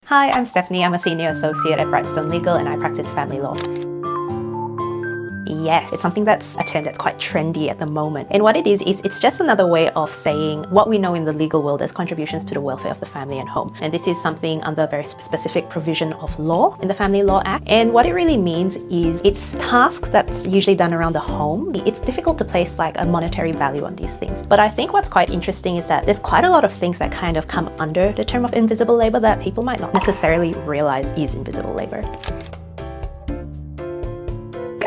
Hi, I'm Stephanie. I'm a senior associate at Brightstone Legal and I practice family law. Yes, it's something that's a term that's quite trendy at the moment. And what it is it's just another way of saying what we know in the legal world as contributions to the welfare of the family and home. And this is something under a very specific provision of law in the Family Law Act. And what it really means is it's tasks that's usually done around the home. It's difficult to place like a monetary value on these things. But I think what's quite interesting is that there's quite a lot of things that kind of come under the term of invisible labor that people might not necessarily realize is invisible labor.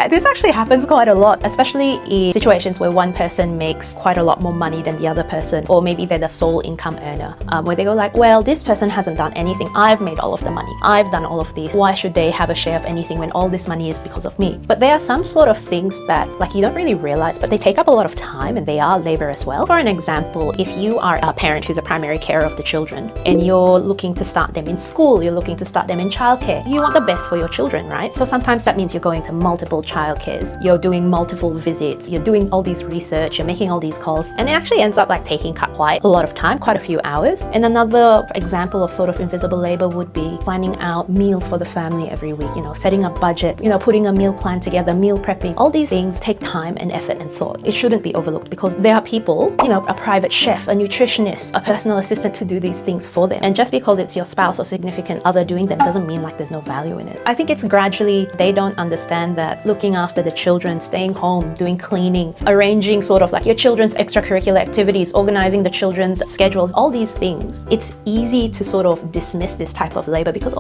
This actually happens quite a lot, especially in situations where one person makes quite a lot more money than the other person, or maybe they're the sole income earner, where they go like, well, this person hasn't done anything. I've made all of the money. I've done all of this. Why should they have a share of anything when all this money is because of me? But there are some sort of things that like you don't really realize, but they take up a lot of time and they are labor as well. For an example, if you are a parent who's a primary carer of the children and you're looking to start them in school, you're looking to start them in childcare, you want the best for your children, right? So sometimes that means you're going to multiple childcares, you're doing multiple visits, you're doing all these research, you're making all these calls, and it actually ends up like taking quite a lot of time, quite a few hours. And another example of sort of invisible labor would be planning out meals for the family every week, setting a budget, putting a meal plan together, meal prepping. All these things take time and effort and thought. It shouldn't be overlooked because there are people, a private chef, a nutritionist, a personal assistant to do these things for them. And just because it's your spouse or significant other doing them doesn't mean like there's no value in it. I think it's gradually they don't understand that looking after the children, staying home, doing cleaning, arranging sort of like your children's extracurricular activities, organizing the children's schedules, all these things. It's easy to sort of dismiss this type of labor because,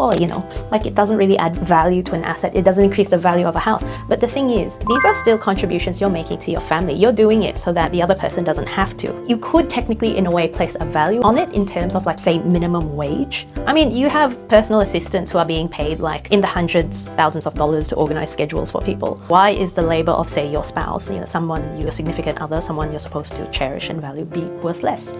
like it doesn't really add value to an asset. It doesn't increase the value of a house. But the thing is, these are still contributions you're making to your family. You're doing it so that the other person doesn't have to. You could technically, in a way, place a value on it in terms of like, say, minimum wage. I mean, you have personal assistants who are being paid like in the hundreds, thousands of dollars to organize schedules for people. Why is the labor of, say, your spouse, someone, your significant other, someone you're supposed to cherish and value, be worth less?